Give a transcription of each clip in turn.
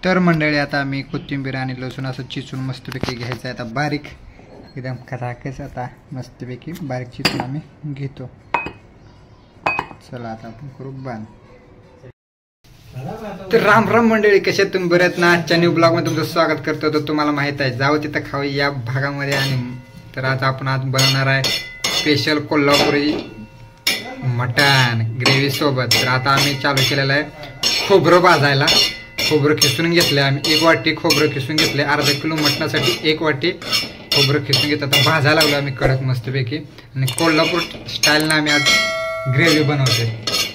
तर मंडळी आता आम्ही कोथिंबीर आणि लसूण असं चिचून मस्तपैकी घ्यायचं आहे आता बारीक एकदम खचाखच आता मस्तपैकी बारीक चिचून आम्ही घेतो. चला आता आपण करू बांध. तर राम राम मंडळी, कशात तुम्ही बऱ्यात ना. आजच्या न्यू ब्लॉग मध्ये तुमचं स्वागत करतो. तर तुम्हाला माहित आहे जाऊ तिथं खाऊ या भागामध्ये. आणि तर आपण आज बनवणार आहे स्पेशल कोल्हापुरी मटण ग्रेव्ही सोबत. तर आता आम्ही चालू केलेलं आहे खोबरं भाजायला. खोबरं खिसून घेतलं आम्ही, 1 वाटी खोबरं खिसून घेतले. अर्धा किलो मटणासाठी 1 वाटी खोबरं खिसून घेतलं. आता भाजायला लागलो आम्ही कडक मस्तपैकी. आणि कोल्हापूर स्टाईलनं आम्ही आज ग्रेव्ही बनवते.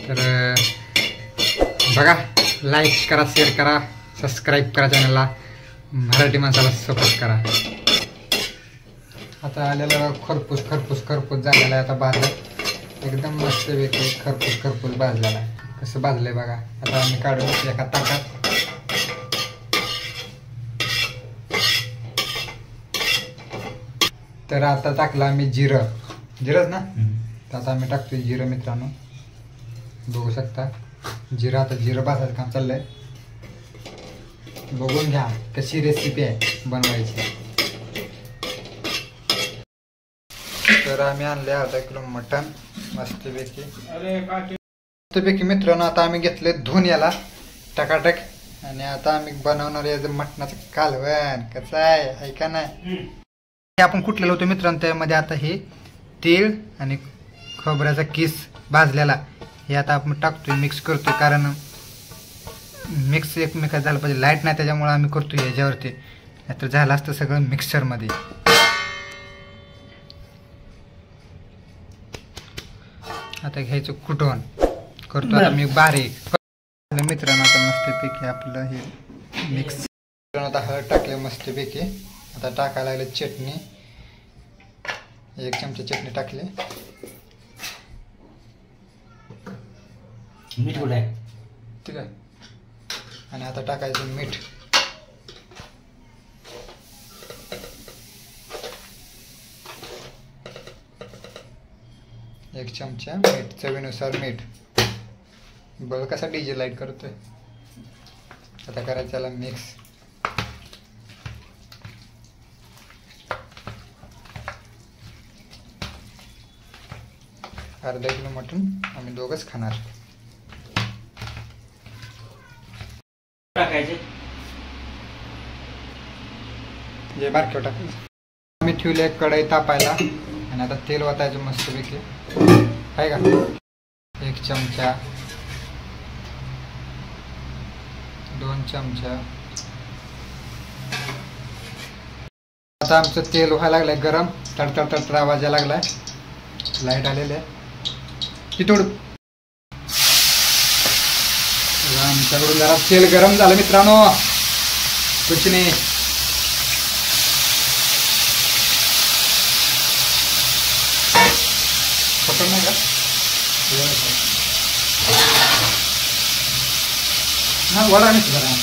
तर बघा, लाईक करा, शेअर करा, सबस्क्राईब करा चॅनलला. मराठी माणसाला सपोर्ट करा. आता आलेला खरपूस खरपूस खरपूस झालेला आहे. आता भाजलं एकदम मस्त वेगळी खरपूस खरपूस भाजलेला आहे. कसं भाजलंय बघा. आता आम्ही काढून एका ताटात. तर आता टाकलं आम्ही जिरंच ना. तर आता आम्ही टाकतोय जिरं मित्रांनो, बघू शकता. जिरं भाजायचं काम चाललंय. बघून घ्या कशी रेसिपी आहे बनवायची. तर आम्ही आणले अर्धा किलो मटण मस्तपैकी मित्रांनो. आता आम्ही घेतले धुवून याला टकाटक. आणि आता आम्ही बनवणार याचं मटणाचं कालवण. कसं आहे ऐका नाही. आपण कुठलेलं होतं मित्रांनो, त्यामध्ये आता हे तेल आणि खोबऱ्याचा किस भाजलेला हे आता आपण टाकतोय, मिक्स करतोय. कारण मिक्स एकमेकात झालं पाहिजे. लाईट नाही त्याच्यामुळे आम्ही करतोय याच्यावरती, नाहीतर झालं असतं सगळं मिक्सरमध्ये. आता घ्यायचं कुटून करतो आता मी बारीक मित्रांनो. आता मस्तपैकी आपलं हे मिक्स. आता हळद टाकले मस्तपैकी. आता टाकायला लागले चटणी, 1 चमचा चटणी टाकली. मीठ कुठे आहे? ठीक आहे. आणि आता टाकायचं मीठ. एक चमचा मीठ, चवीनुसार मीठ. बघ कसा डीजे लाईट करतोय. आता करायचं त्याला मिक्स. अर्धा किलो मटण आम्ही दोघंच खाणार. टाकायचे जे बारक्या टाकायचं. आम्ही ठेवले कढई तापायला. आणि आता तेल ओतायचं मस्तपैकी आहे का. 1 चमचा, 2 चमचा. आता आमचं तेल व्हायला लागलंय गरम. तडतड तडतड आवाज यायला लागलाय. लाईट आलेले आहे तिथोड. आमच्याकडून जरा तेल गरम झालं मित्रांनो. कुछ नाही. पटकन नाही का ना वडा नाही जरा.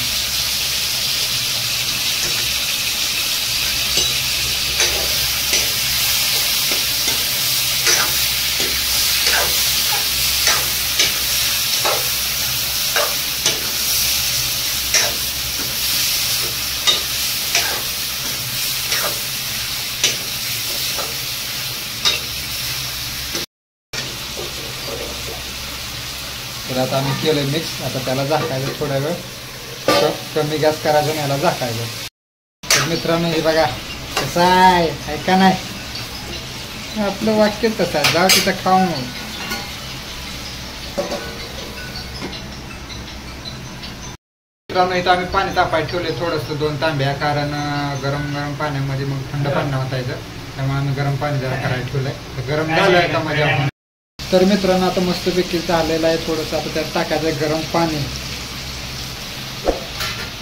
तर आता आम्ही केलं मिक्स. आता त्याला झाकायचं थोड्या वेळ. कमी गॅस करायचं आणि याला झाकायचं. तर मित्रांनो हे बघा कसं आहे ऐका नाही. आपलं वाक्य तसं आहे, जाऊ तिथं खाऊ. मित्रांनो इथं आम्ही पाणी तापायला ठेवले थोडंसं 2 तांब्या. कारण गरम गरम पाण्यामध्ये मग थंड पाणी होतायचं. त्यामुळे आम्ही गरम पाणी जरा करायला ठेवलंय. तर गरम झालं आहे का माझ्या. तर मित्रांनो आता मस्तपैकी झालेलं आहे. थोडंसं आता त्यात टाकायचं गरम पाणी.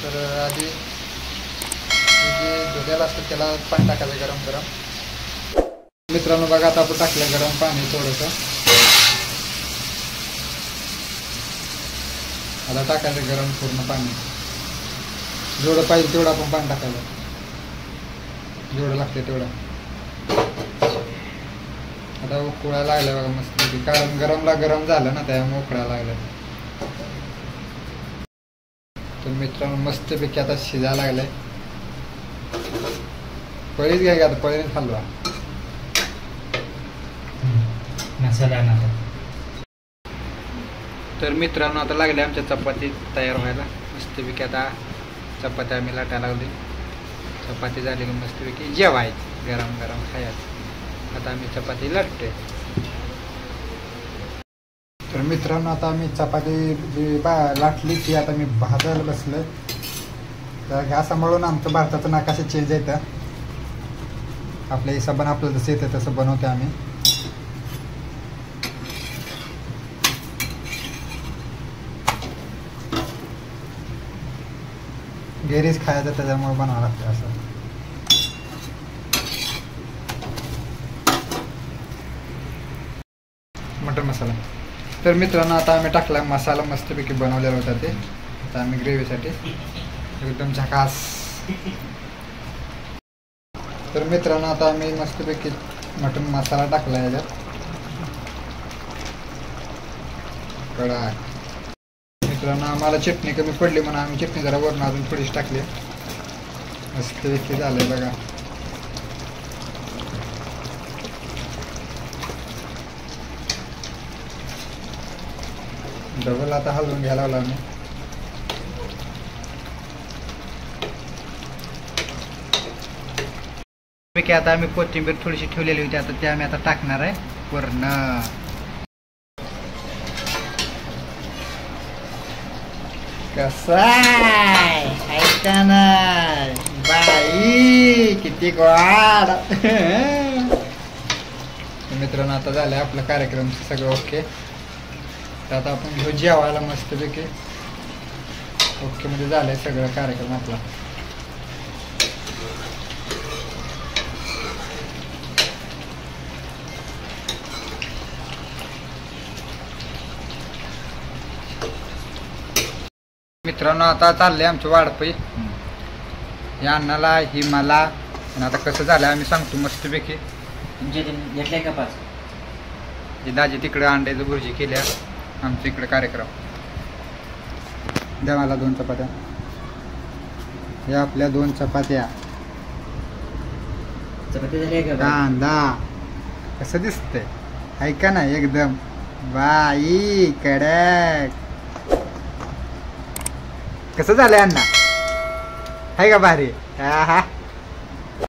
तर आधी जे दुधाला असतं त्याला पाणी टाकायचं गरम गरम. मित्रांनो बघा आता आपण टाकलं गरम पाणी थोडंसं. आता टाकायचं गरम पूर्ण पाणी. जेवढं पाहिजे तेवढं आपण पाणी टाकायचं, जेवढं लागतं तेवढं. आता उकळायला लागलं बघा मस्त. कारण गरमला गरम झालं ना त्यामुळे उकळायला लागलं. तर मित्रांनो मस्तपैकी आता शिजायला लागलाय. पळीच घ्या आता, पळीने खाल्ला मसाला आणा. तर मित्रांनो आता लागले आमच्या चपाती तयार व्हायला. मस्तपैकी आता चपात्या आम्ही लाटायला लागली. चपाती झाली की मस्तपैकी जेवायची, गरम गरम खायचं. आता आम्ही चपाती लाटते. तर मित्रांनो आता आम्ही चपाती जी लाटली ती आता मी भाजायला बसलोय. तर असं म्हणून आमचं भारताचं नकाशा चेंज येतं. आपल्या हिशोबानं आपलं जसं येतं तसं बनवतो आम्ही. घरीच खायचं त्याच्यामुळे बनावं लागतं असं. मटन मसाला. तर मित्रांनो आता आम्ही टाकला मसाला मस्तपैकी बनवलेला होता ते. आता आम्ही ग्रेव्हीसाठी एकदम झकास. तर मित्रांनो आता आम्ही मस्तपैकी मटन मसाला टाकला याच्यात. कडा मित्रांनो आम्हाला चटणी कमी पडली म्हणून आम्ही चटणी जरा वरून अजून थोडीच टाकली. मस्तपैकी झालंय बघा. डबल आता हलवून घ्यायला लागलो आम्ही. आता आम्ही कोथिंबीर थोडीशी ठेवलेली होती, आता ते आम्ही आता टाकणार आहे वरण. कसाय ऐका ना बाई किती गोड. मित्रांनो आता झालंय आपला कार्यक्रम सगळं ओके. तर आता आपण घेऊ जेवायला मस्तपैकी. ओके म्हणजे झालंय सगळं कार्यक्रम आपला. मित्रांनो आता चाललंय आमचं वाढपई. या अन्नाला ही मला आणि आता कसं झालं आम्ही सांगतो मस्तपैकी. घेतलंय का पाच. दाजी तिकडे अंड्याचं भुर्जी केल्या. आमच्या इकडे कार्यक्रम. द्या मला 2 चपात्या. या आपल्या 2 चपात्या. चपाती झाली का. कांदा कसं दिसतंय ऐका ना एकदम बाई कडक. कसं झालंय अण्णा आहे का भारी. हा हा